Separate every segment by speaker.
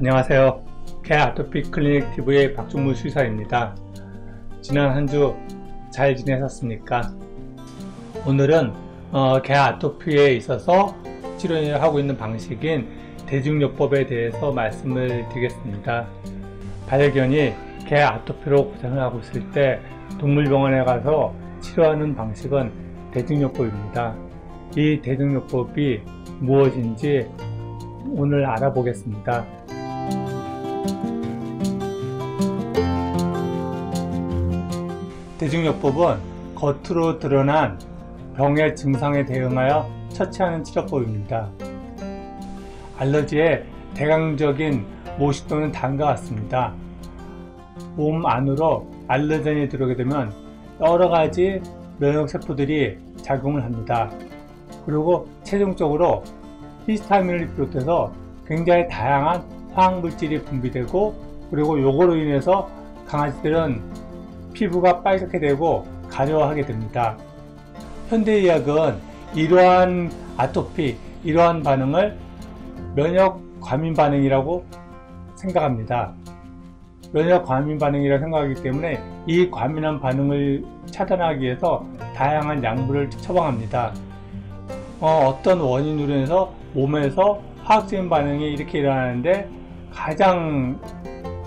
Speaker 1: 안녕하세요. 개 아토피 클리닉 TV의 박종무 수의사입니다. 지난 한 주 잘 지내셨습니까? 오늘은 개 아토피에 있어서 치료하고 있는 방식인 대증요법에 대해서 말씀을 드리겠습니다. 반려견이 개 아토피로 고생을 하고 있을 때 동물병원에 가서 치료하는 방식은 대증요법입니다. 이 대증요법이 무엇인지 오늘 알아보겠습니다. 대증요법은 겉으로 드러난 병의 증상에 대응하여 처치하는 치료법입니다. 알러지의 대강적인 모식 또는 단과 같습니다. 몸 안으로 알러젠이 들어오게 되면 여러가지 면역세포들이 작용을 합니다. 그리고 최종적으로 히스타민을 비롯해서 굉장히 다양한 화학물질이 분비되고, 그리고 요거로 인해서 강아지들은 피부가 빨갛게 되고 가려워하게 됩니다. 현대의학은 이러한 아토피, 이러한 반응을 면역 과민 반응이라고 생각합니다. 면역 과민 반응이라고 생각하기 때문에 이 과민한 반응을 차단하기 위해서 다양한 약물을 처방합니다. 어떤 원인으로 인해서 몸에서 화학적인 반응이 이렇게 일어나는데 가장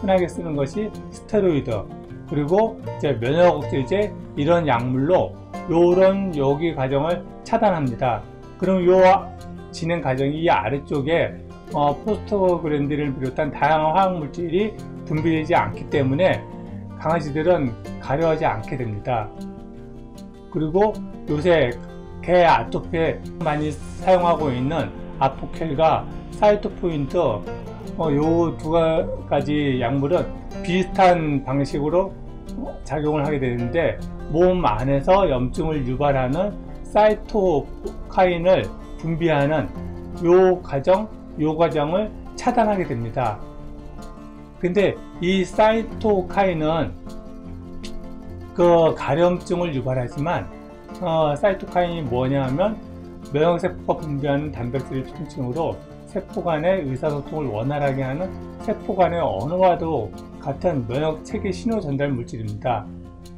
Speaker 1: 흔하게 쓰는 것이 스테로이드, 그리고 이제 면역 억제제, 이런 약물로 요런 여기 과정을 차단합니다. 그럼 요 진행 과정이 이 아래쪽에 포스토그랜딘을 비롯한 다양한 화학물질이 분비되지 않기 때문에 강아지들은 가려워하지 않게 됩니다. 그리고 요새 개 아토피에 많이 사용하고 있는 아포켈과 사이토포인트, 요 두 가지 약물은 비슷한 방식으로 작용을 하게 되는데, 몸 안에서 염증을 유발하는 사이토카인을 분비하는 요 과정을 차단하게 됩니다. 근데 이 사이토카인은 그 가려움증을 유발하지만, 사이토카인이 뭐냐 하면 면역세포가 분비하는 단백질 통증으로 세포 간의 의사소통을 원활하게 하는 세포 간의 언어와도 같은 면역체계 신호 전달 물질입니다.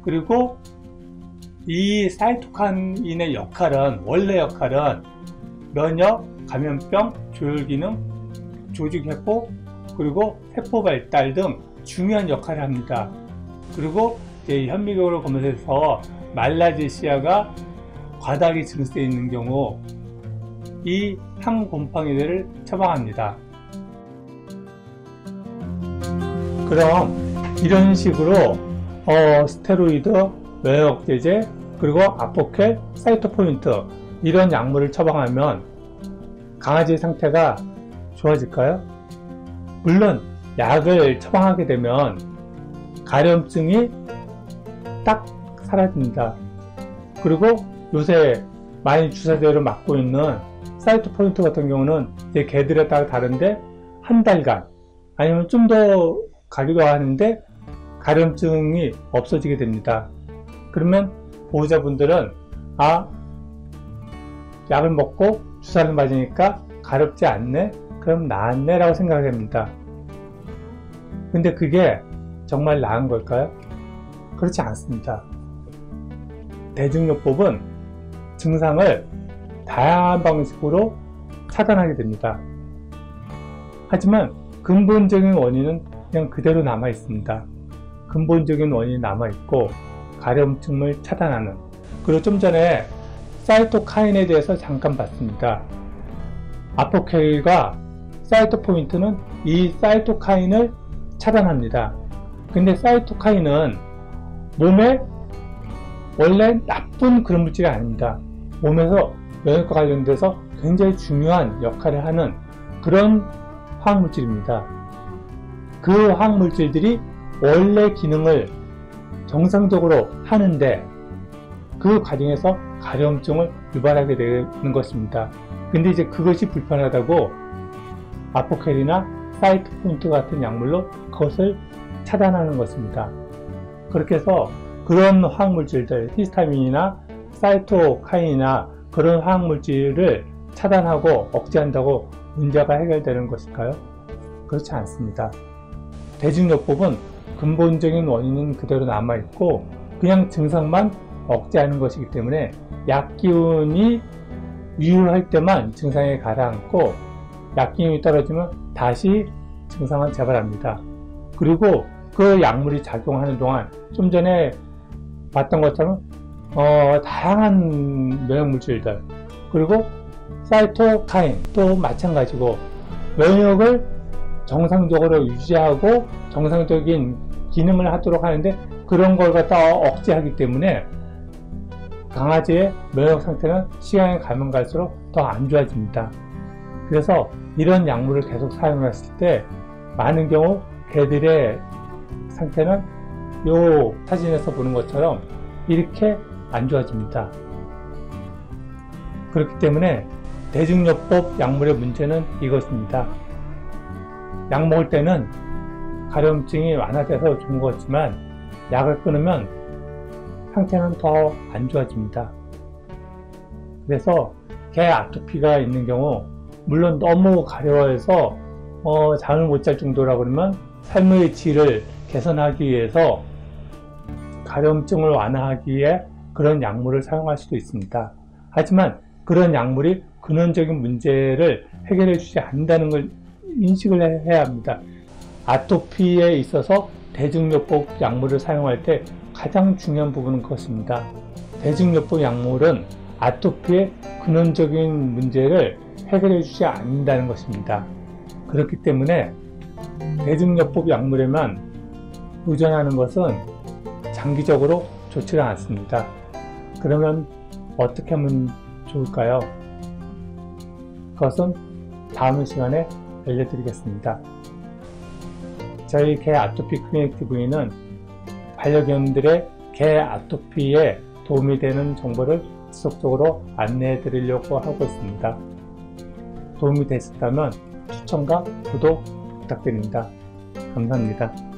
Speaker 1: 그리고 이 사이토카인의 원래 역할은 면역, 감염병, 조혈기능, 조직회복, 그리고 세포 발달 등 중요한 역할을 합니다. 그리고 현미경으로 검사해서 말라제시아가 과다하게 증세되어 있는 경우 이 항곰팡이들을 처방합니다. 그럼 이런 식으로 스테로이드, 면역제제, 그리고 아포켈, 사이토포인트, 이런 약물을 처방하면 강아지 상태가 좋아질까요? 물론 약을 처방하게 되면 가려움증이 딱 사라집니다. 그리고 요새 많이 주사제로 맞고 있는 사이토포인트 같은 경우는 제 개들에 따라 다른데 한 달간 아니면 좀 더 가기도 하는데 가려움증이 없어지게 됩니다. 그러면 보호자분들은 약을 먹고 주사를 맞으니까 가렵지 않네? 그럼 나았네? 라고 생각합니다. 근데 그게 정말 나은 걸까요? 그렇지 않습니다. 대증요법은 증상을 다양한 방식으로 차단하게 됩니다. 하지만 근본적인 원인은 그냥 그대로 남아 있습니다. 근본적인 원인이 남아 있고 가려움증을 차단하는, 그리고 좀 전에 사이토카인에 대해서 잠깐 봤습니다. 아포켈과 사이토포인트는 이 사이토카인을 차단합니다. 근데 사이토카인은 몸에 원래 나쁜 그런 물질이 아닙니다. 몸에서 면역과 관련돼서 굉장히 중요한 역할을 하는 그런 화학물질입니다. 그 화학물질들이 원래 기능을 정상적으로 하는데 그 과정에서 가려움증을 유발하게 되는 것입니다. 근데 이제 그것이 불편하다고 아포켈이나 사이토포인트 같은 약물로 그것을 차단하는 것입니다. 그렇게 해서 그런 화학물질들, 히스타민이나 사이토카인이나 그런 화학물질을 차단하고 억제한다고 문제가 해결되는 것일까요? 그렇지 않습니다. 대증요법은 근본적인 원인은 그대로 남아있고 그냥 증상만 억제하는 것이기 때문에 약기운이 유효할 때만 증상이 가라앉고 약기운이 떨어지면 다시 증상은 재발합니다. 그리고 그 약물이 작용하는 동안 좀 전에 봤던 것처럼 다양한 면역물질들 그리고 사이토카인 또 마찬가지고 면역을 정상적으로 유지하고 정상적인 기능을 하도록 하는데 그런 걸 갖다 억제하기 때문에 강아지의 면역 상태는 시간이 가면 갈수록 더 안 좋아집니다. 그래서 이런 약물을 계속 사용했을 때 많은 경우 개들의 상태는 요 사진에서 보는 것처럼 이렇게 안 좋아집니다. 그렇기 때문에 대증요법 약물의 문제는 이것입니다. 약 먹을 때는 가려움증이 완화돼서 좋은 것 같지만 약을 끊으면 상태는 더 안 좋아집니다. 그래서 개 아토피가 있는 경우 물론 너무 가려워해서 잠을 못 잘 정도라 그러면 삶의 질을 개선하기 위해서 가려움증을 완화하기 위해 그런 약물을 사용할 수도 있습니다. 하지만 그런 약물이 근원적인 문제를 해결해 주지 않는다는 걸 인식을 해야 합니다. 아토피에 있어서 대증요법 약물을 사용할 때 가장 중요한 부분은 그것입니다. 대증요법 약물은 아토피의 근원적인 문제를 해결해 주지 않는다는 것입니다. 그렇기 때문에 대증요법 약물에만 의존하는 것은 장기적으로 좋지가 않습니다. 그러면 어떻게 하면 좋을까요? 그것은 다음 시간에 알려드리겠습니다. 저희 개 아토피 클리닉 TV는 반려견들의 개 아토피에 도움이 되는 정보를 지속적으로 안내해 드리려고 하고 있습니다. 도움이 되셨다면 추천과 구독 부탁드립니다. 감사합니다.